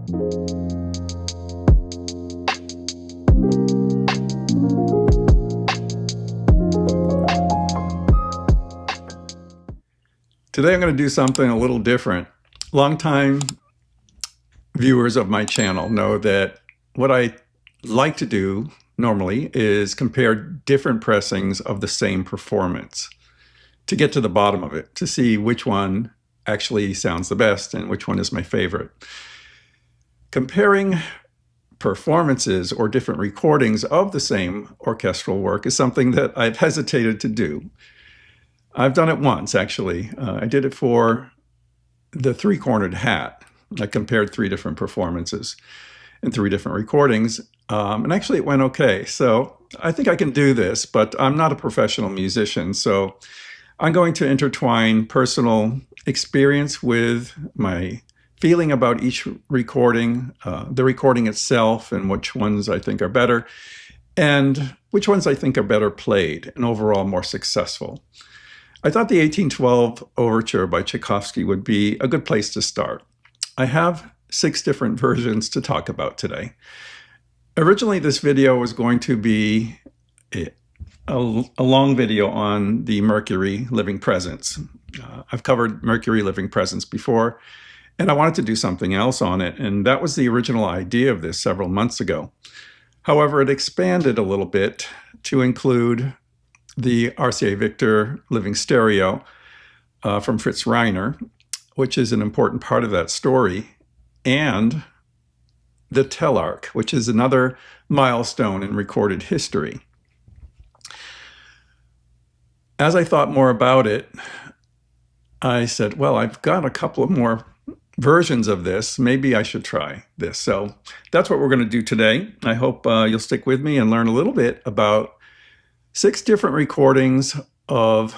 Today I'm going to do something a little different. Longtime viewers of my channel know that what I like to do normally is compare different pressings of the same performance to get to the bottom of it, to see which one actually sounds the best and which one is my favorite. Comparing performances or different recordings of the same orchestral work is something that I've hesitated to do. I've done it once, actually. I did it for the Three-Cornered Hat. I compared 3 different performances and 3 different recordings, and actually it went okay. So I think I can do this, but I'm not a professional musician, so I'm going to intertwine personal experience with my feeling about each recording, the recording itself, and which ones I think are better, and which ones I think are better played and overall more successful. I thought the 1812 Overture by Tchaikovsky would be a good place to start. I have 6 different versions to talk about today. Originally, this video was going to be a long video on the Mercury Living Presence. I've covered Mercury Living Presence before, and I wanted to do something else on it, and that was the original idea of this several months ago. However, it expanded a little bit to include the RCA Victor Living Stereo from Fritz Reiner, which is an important part of that story, and the Telarc, which is another milestone in recorded history. As I thought more about it, I said, well, I've got a couple of more versions of this. Maybe I should try this. So that's what we're going to do today. I hope you'll stick with me and learn a little bit about 6 different recordings of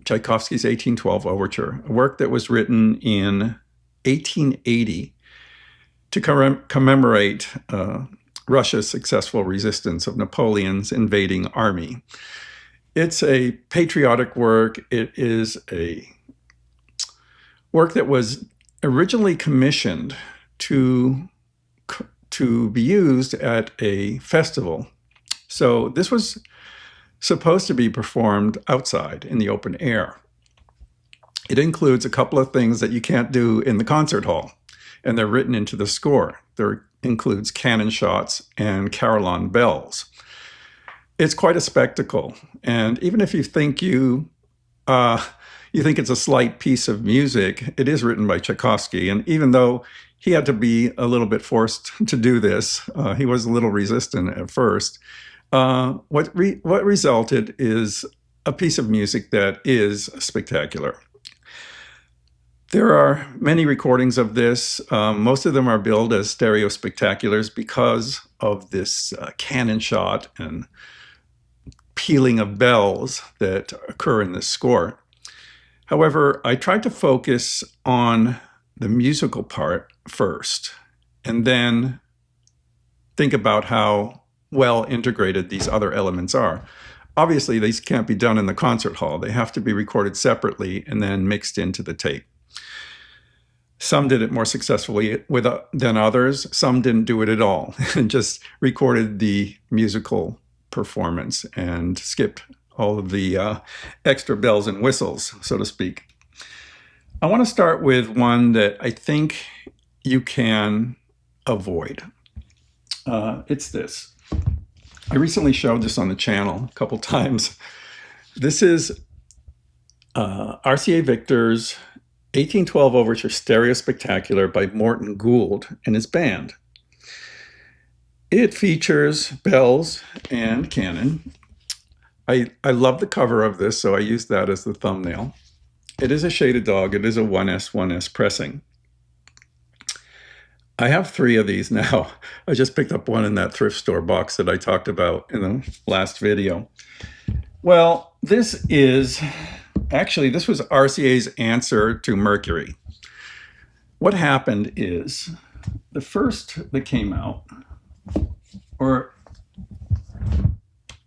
Tchaikovsky's 1812 Overture, a work that was written in 1880 to commemorate Russia's successful resistance of Napoleon's invading army. It's a patriotic work. It is a work that was originally commissioned to be used at a festival. So this was supposed to be performed outside in the open air. It includes a couple of things that you can't do in the concert hall, and they're written into the score. There includes cannon shots and carillon bells. It's quite a spectacle, and even if you think you think it's a slight piece of music, it is written by Tchaikovsky, and even though he had to be a little bit forced to do this, he was a little resistant at first. What resulted is a piece of music that is spectacular. There are many recordings of this. Most of them are billed as stereo spectaculars because of this cannon shot and pealing of bells that occur in this score. However, I tried to focus on the musical part first, and then think about how well integrated these other elements are. Obviously, these can't be done in the concert hall. They have to be recorded separately and then mixed into the tape. Some did it more successfully than others. Some didn't do it at all and just recorded the musical performance and skipped all of the extra bells and whistles, so to speak. I want to start with one that I think you can avoid. It's this. I recently showed this on the channel a couple times. This is RCA Victor's 1812 Overture Stereo Spectacular by Morton Gould and his band. It features bells and cannon. I love the cover of this, so I used that as the thumbnail. It is a shaded dog. It is a 1S pressing. I have 3 of these now. I just picked up one in that thrift store box that I talked about in the last video. Well, this was RCA's answer to Mercury. What happened is the first that came out, or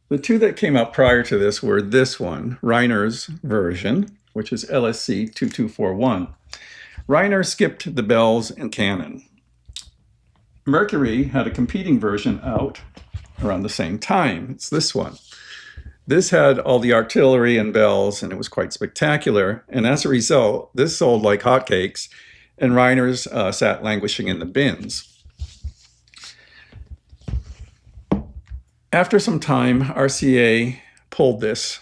the 2 that came out prior to this were this one, Reiner's version, which is LSC 2241. Reiner skipped the bells and cannon. Mercury had a competing version out around the same time. It's this one. This had all the artillery and bells, and it was quite spectacular. And as a result, this sold like hotcakes, and Reiner's sat languishing in the bins. After some time, RCA pulled this,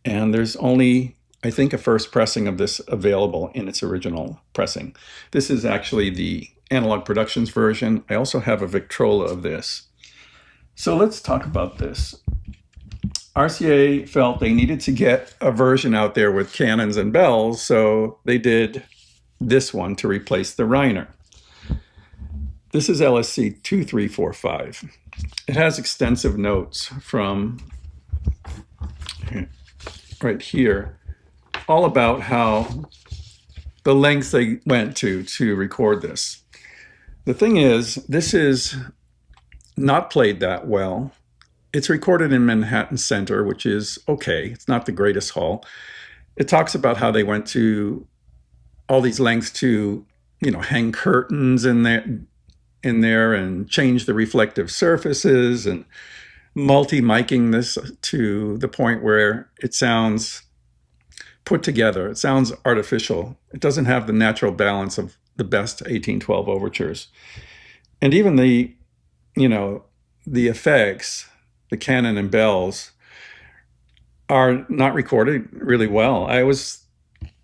and there's only, I think, a first pressing of this available in its original pressing. This is actually the Analog Productions version. I also have a Victrola of this. So let's talk about this. RCA felt they needed to get a version out there with cannons and bells, so they did this one to replace the Reiner. This is LSC 2345. It has extensive notes from right here, all about how the lengths they went to record this. The thing is, this is not played that well. It's recorded in Manhattan Center, which is okay. It's not the greatest hall. It talks about how they went to all these lengths to, hang curtains in there and change the reflective surfaces and multi-miking this to the point where it sounds put together. It sounds artificial. It doesn't have the natural balance of the best 1812 overtures. And even the effects, the cannon and bells, are not recorded really well. I was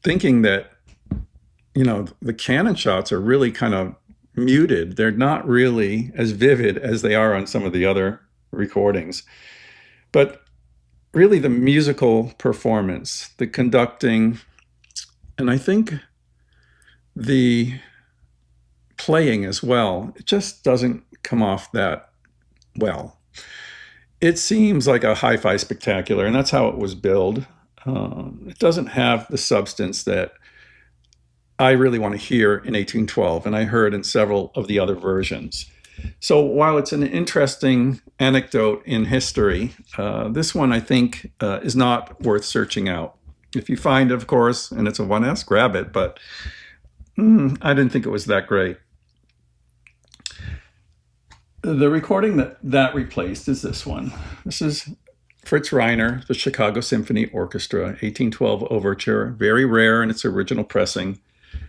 thinking that, the cannon shots are really kind of muted. They're not really as vivid as they are on some of the other recordings. But really the musical performance, the conducting, and I think the playing as well, it just doesn't come off that well. It seems like a hi-fi spectacular, and that's how it was billed. It doesn't have the substance that I really want to hear in 1812, and I heard in several of the other versions. So while it's an interesting anecdote in history, this one I think is not worth searching out. If you find it, of course, and it's a 1S, grab it, but I didn't think it was that great. The recording that replaced is this one. This is Fritz Reiner, the Chicago Symphony Orchestra, 1812 Overture, very rare in its original pressing.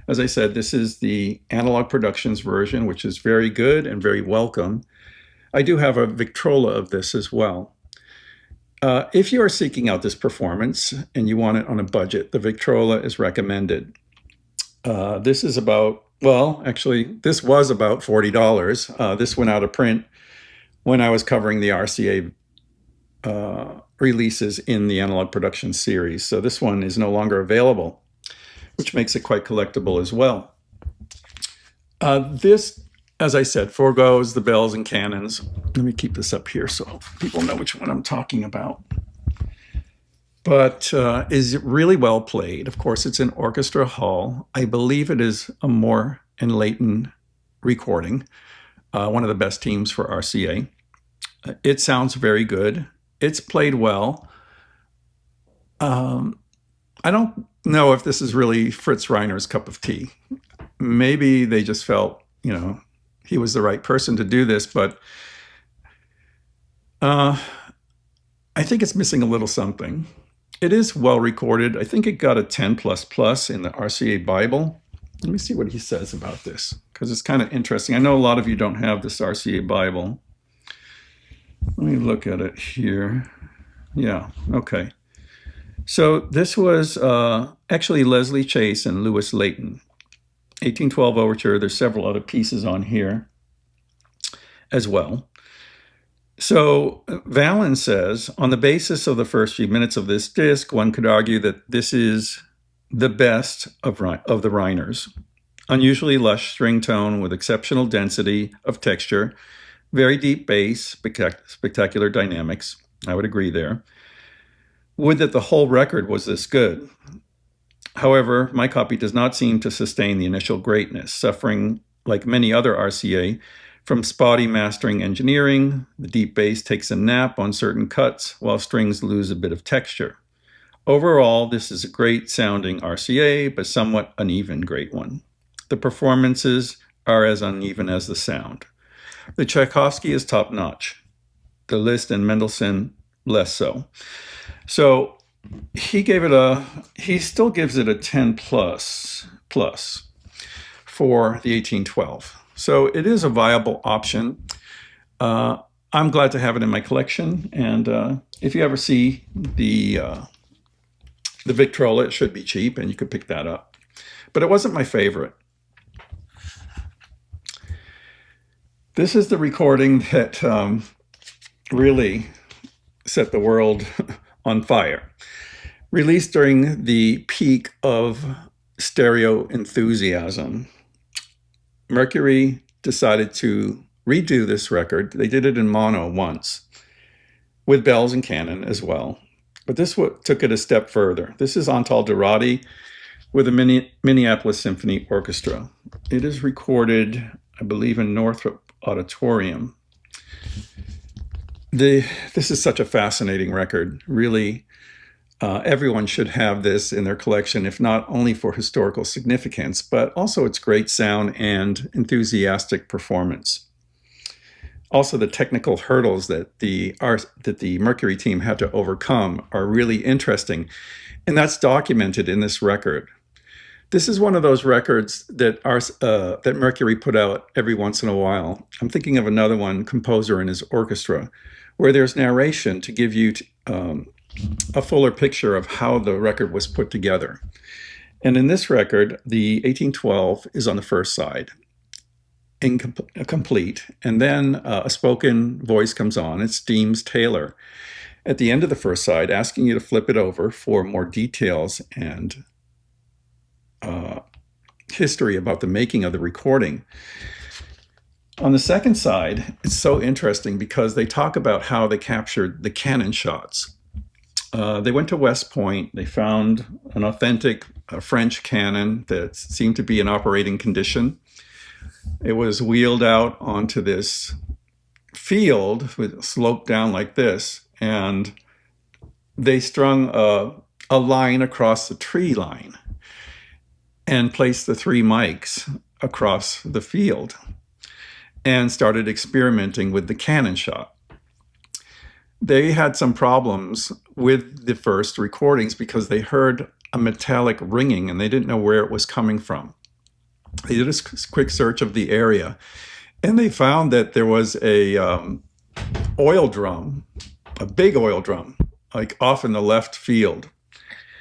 As I said, this is the Analog Productions version, which is very good and very welcome. I do have a Victrola of this as well. If you are seeking out this performance and you want it on a budget, the Victrola is recommended. This is about, this was about $40. This went out of print when I was covering the RCA releases in the Analog Productions series. So this one is no longer available, which makes it quite collectible as well. This, as I said, foregoes the bells and cannons. Let me keep this up here so people know which one I'm talking about. But is really well played. Of course, it's an orchestra hall. I believe it is a Moore and Leighton recording, one of the best teams for RCA. It sounds very good. It's played well. I don't know if this is really Fritz Reiner's cup of tea. Maybe they just felt, he was the right person to do this, but I think it's missing a little something. It is well recorded. I think it got a 10++ in the RCA Bible. Let me see what he says about this, because it's kind of interesting. I know a lot of you don't have this RCA Bible. Let me look at it here. Yeah, okay. So this was actually Leslie Chase and Louis Leighton, 1812 Overture. There's several other pieces on here as well. So Vallon says, on the basis of the first few minutes of this disc, one could argue that this is the best of the Reiners. Unusually lush string tone with exceptional density of texture, very deep bass, spectacular dynamics. I would agree there. Would that the whole record was this good. However, my copy does not seem to sustain the initial greatness, suffering, like many other RCA, from spotty mastering engineering. The deep bass takes a nap on certain cuts, while strings lose a bit of texture. Overall, this is a great sounding RCA, but somewhat uneven great one. The performances are as uneven as the sound. The Tchaikovsky is top-notch. The Liszt and Mendelssohn, less so. So he still gives it a 10 plus for the 1812. So it is a viable option. I'm glad to have it in my collection. And if you ever see the Victrola, it should be cheap and you could pick that up. But it wasn't my favorite. This is the recording that really set the world on fire. Released during the peak of stereo enthusiasm. Mercury decided to redo this record. They did it in mono once, with bells and canon as well. But this took it a step further. This is Antal Dorati with a Minneapolis Symphony Orchestra. It is recorded, I believe, in Northrop Auditorium. This is such a fascinating record. Really, everyone should have this in their collection, if not only for historical significance, but also its great sound and enthusiastic performance. Also, the technical hurdles that the Mercury team had to overcome are really interesting, and that's documented in this record. This is one of those records that Mercury put out every once in a while. I'm thinking of another one, Composer and His Orchestra, where there's narration to give you a fuller picture of how the record was put together. And in this record, the 1812 is on the first side, complete, and then a spoken voice comes on. It's Deems Taylor at the end of the first side, asking you to flip it over for more details and history about the making of the recording. On the second side, it's so interesting because they talk about how they captured the cannon shots. They went to West Point. They found an authentic French cannon that seemed to be in operating condition. It was wheeled out onto this field with sloped down like this, and they strung a line across the tree line and placed the 3 mics across the field and started experimenting with the cannon shot. They had some problems with the first recordings because they heard a metallic ringing and they didn't know where it was coming from. They did a quick search of the area and they found that there was a oil drum, a big oil drum, like off in the left field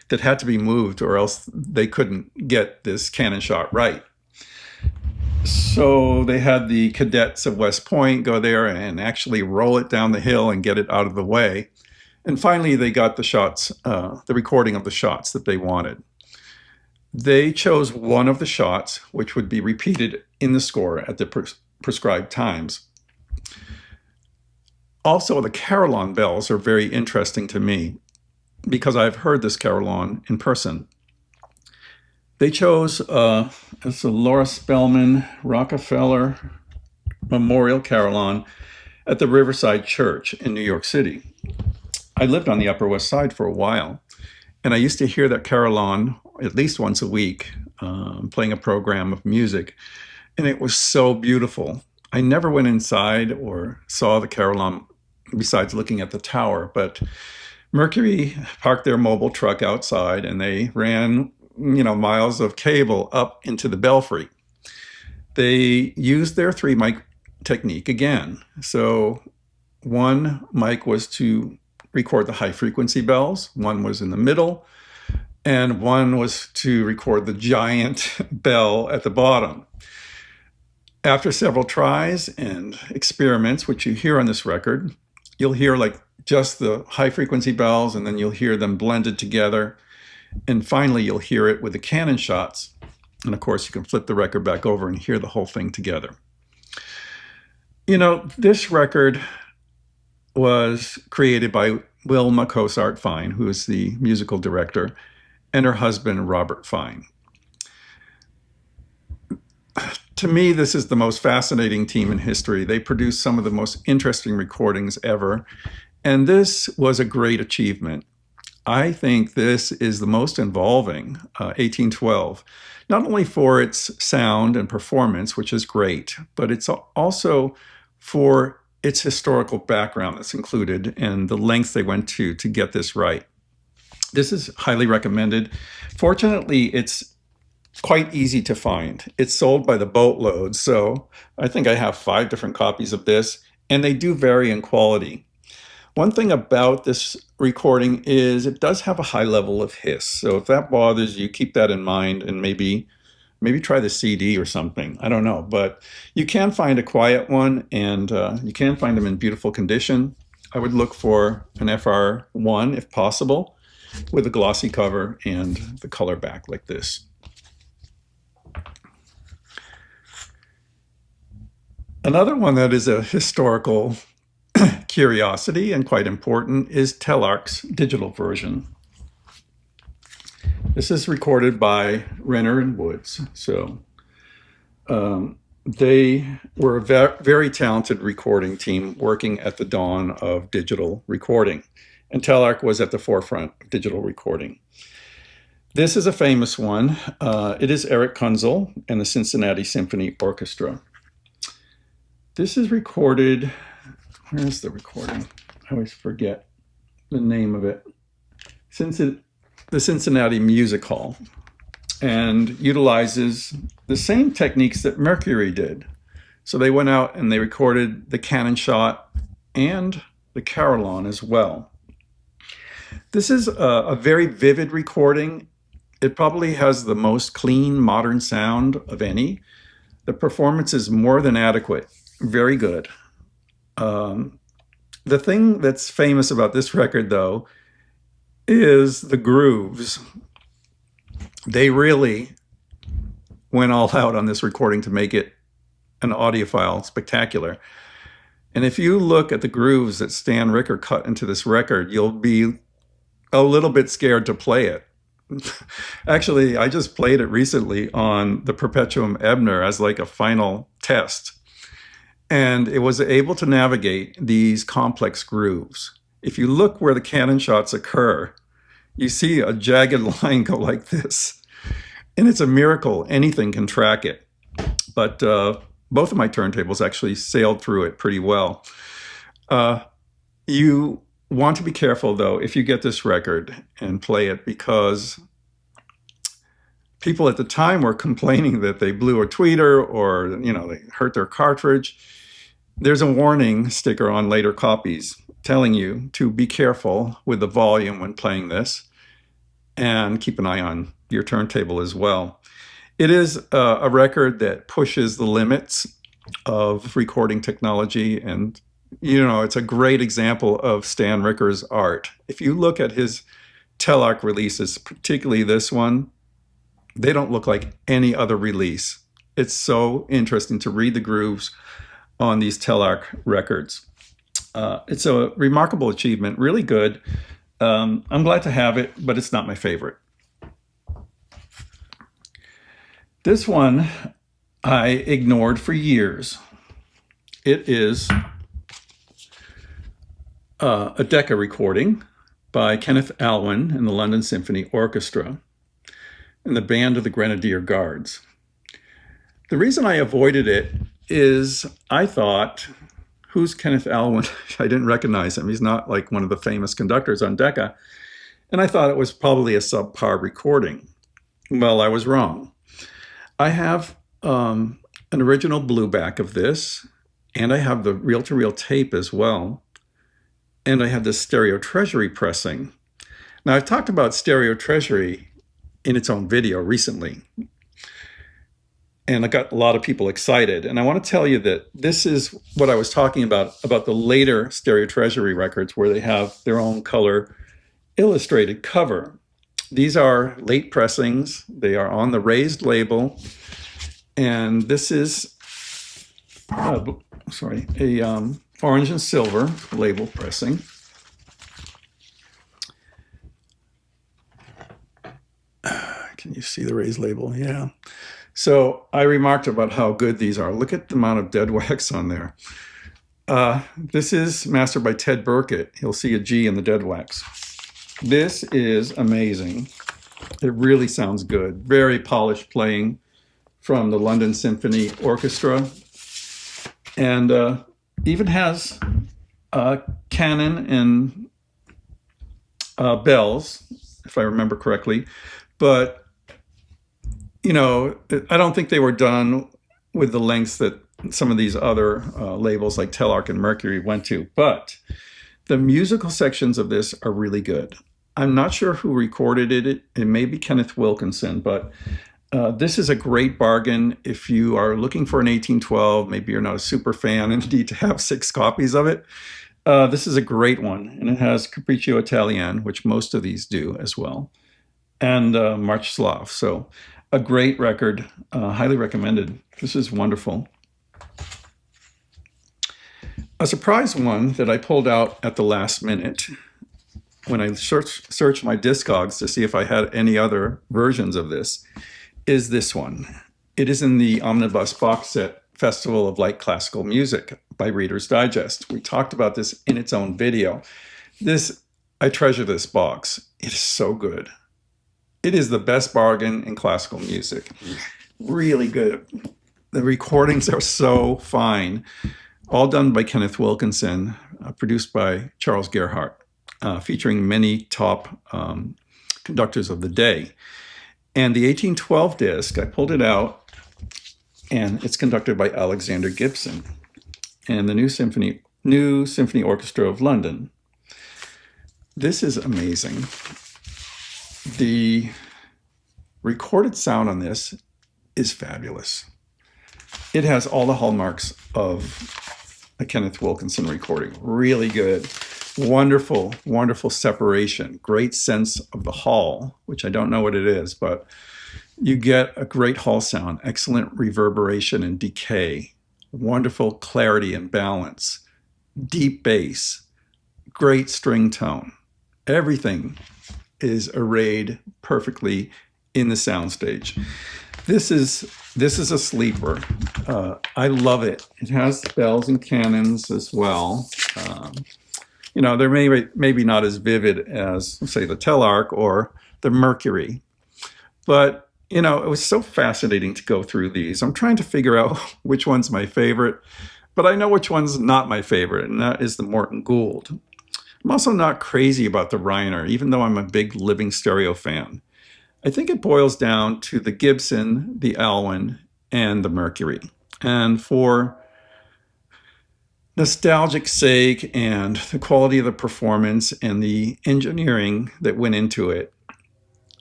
that had to be moved or else they couldn't get this cannon shot right. So they had the cadets of West Point go there and actually roll it down the hill and get it out of the way. And finally, they got the shots, the recording of the shots that they wanted. They chose one of the shots, which would be repeated in the score at the prescribed times. Also, the carillon bells are very interesting to me because I've heard this carillon in person. They chose it's a Laura Spellman Rockefeller Memorial Carillon at the Riverside Church in New York City. I lived on the Upper West Side for a while, and I used to hear that carillon at least once a week, playing a program of music, and it was so beautiful. I never went inside or saw the carillon besides looking at the tower, but Mercury parked their mobile truck outside and they ran, miles of cable up into the belfry. They used their 3 mic technique again. So one mic was to record the high frequency bells, one was in the middle, and one was to record the giant bell at the bottom. After several tries and experiments, which you hear on this record, you'll hear like just the high frequency bells, and then you'll hear them blended together. And finally, you'll hear it with the cannon shots. And of course, you can flip the record back over and hear the whole thing together. This record was created by Wilma Cosart Fine, who is the musical director, and her husband, Robert Fine. To me, this is the most fascinating team in history. They produced some of the most interesting recordings ever. And this was a great achievement. I think this is the most involving 1812, not only for its sound and performance, which is great, but it's also for its historical background that's included and the lengths they went to get this right. This is highly recommended. Fortunately, it's quite easy to find. It's sold by the boatload, so I think I have 5 different copies of this, and they do vary in quality. One thing about this recording is it does have a high level of hiss, so if that bothers you, keep that in mind and maybe try the CD or something. I don't know, but you can find a quiet one, and you can find them in beautiful condition. I would look for an FR1 if possible, with a glossy cover and the color back like this. Another one that is a historical curiosity and quite important is Telarc's digital version. This is recorded by Reiner and Woods. So they were a very talented recording team working at the dawn of digital recording. And Telarc was at the forefront of digital recording. This is a famous one. It is Erich Kunzel and the Cincinnati Symphony Orchestra. This is recorded, where's the recording? I always forget the name of it. The Cincinnati Music Hall, and utilizes the same techniques that Mercury did. So they went out and they recorded the cannon shot and the carillon as well. This is a very vivid recording. It probably has the most clean modern sound of any. The performance is more than adequate. Very good. The thing that's famous about this record, though, is the grooves. They really went all out on this recording to make it an audiophile spectacular. And if you look at the grooves that Stan Ricker cut into this record, you'll be a little bit scared to play it. Actually, I just played it recently on the Perpetuum Ebner as like a final test. And it was able to navigate these complex grooves. If you look where the cannon shots occur, you see a jagged line go like this. And it's a miracle anything can track it. But both of my turntables actually sailed through it pretty well. You want to be careful, though, if you get this record and play it, because people at the time were complaining that they blew a tweeter or, they hurt their cartridge. There's a warning sticker on later copies telling you to be careful with the volume when playing this and keep an eye on your turntable as well. It is a record that pushes the limits of recording technology, and it's a great example of Stan Ricker's art. If you look at his Telarc releases, particularly this one, they don't look like any other release. It's so interesting to read the grooves on these Telarc records. It's a remarkable achievement, really good. I'm glad to have it, but it's not my favorite. This one I ignored for years. It is a Decca recording by Kenneth Alwyn and the London Symphony Orchestra and the Band of the Grenadier Guards. The reason I avoided it is I thought, who's Kenneth Alwyn? I didn't recognize him. He's not like one of the famous conductors on Decca. And I thought it was probably a subpar recording. Well, I was wrong. I have an original blueback of this, and I have the reel-to-reel tape as well. And I have the Stereo Treasury pressing. Now, I've talked about Stereo Treasury in its own video recently, and I got a lot of people excited. And I want to tell you that this is what I was talking about the later Stereo Treasury records, where they have their own color illustrated cover. These are late pressings. They are on the raised label. And this is, a orange and silver label pressing. Can you see the raised label? Yeah. So I remarked about how good these are. Look at the amount of dead wax on there. This is mastered by Ted Burkett. He'll see a G in the dead wax. This is amazing. It really sounds good. Very polished playing from the London Symphony Orchestra. And even has cannon and bells, if I remember correctly. But, you know, I don't think they were done with the lengths that some of these other labels like Telarc and Mercury went to. But the musical sections of this are really good. I'm not sure who recorded it. It may be Kenneth Wilkinson, but this is a great bargain if you are looking for an 1812. Maybe you're not a super fan and need to have 6 copies of it. This is a great one, and it has Capriccio Italien, which most of these do as well, and March Slav. So a great record, highly recommended. This is wonderful. A surprise one that I pulled out at the last minute when I searched my Discogs to see if I had any other versions of this is this one. It is in the Omnibus box set Festival of Light Classical Music by Reader's Digest. We talked about this in its own video. I treasure this box. It is so good. It is the best bargain in classical music. Really good. The recordings are so fine. All done by Kenneth Wilkinson, produced by Charles Gerhardt, featuring many top conductors of the day. And the 1812 disc, I pulled it out, and it's conducted by Alexander Gibson and the New Symphony Orchestra of London. This is amazing. The recorded sound on this is fabulous. It has all the hallmarks of a Kenneth Wilkinson recording. Really good. Wonderful, wonderful separation. Great sense of the hall, which I don't know what it is, but you get a great hall sound. Excellent reverberation and decay. Wonderful clarity and balance. Deep bass. Great string tone. Everything is arrayed perfectly in the soundstage. This is a sleeper. I love it. It has bells and cannons as well. You know, they're maybe not as vivid as, say, the Telarc or the Mercury. But, you know, it was so fascinating to go through these. I'm trying to figure out which one's my favorite, but I know which one's not my favorite, and that is the Morton Gould. I'm also not crazy about the Reiner, even though I'm a big living stereo fan. I think it boils down to the Gibson, the Alwyn, and the Mercury. And for nostalgic sake and the quality of the performance and the engineering that went into it,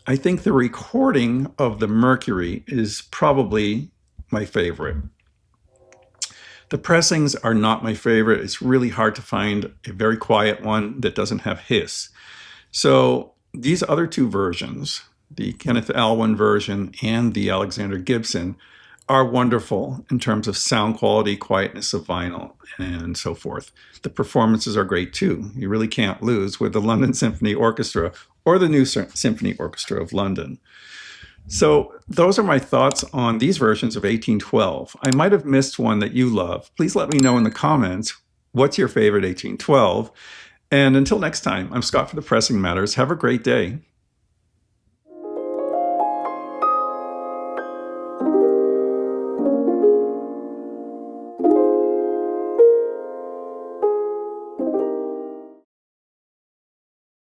I think the recording of the Mercury is probably my favorite. The pressings are not my favorite. It's really hard to find a very quiet one that doesn't have hiss. So these other 2 versions, the Kenneth Alwyn version and the Alexander Gibson, are wonderful in terms of sound quality, quietness of vinyl, and so forth. The performances are great too. You really can't lose with the London Symphony Orchestra or the New Symphony Orchestra of London. So those are my thoughts on these versions of 1812. I might have missed one that you love. Please let me know in the comments what's your favorite 1812. And until next time, I'm Scott for the Pressing Matters. Have a great day.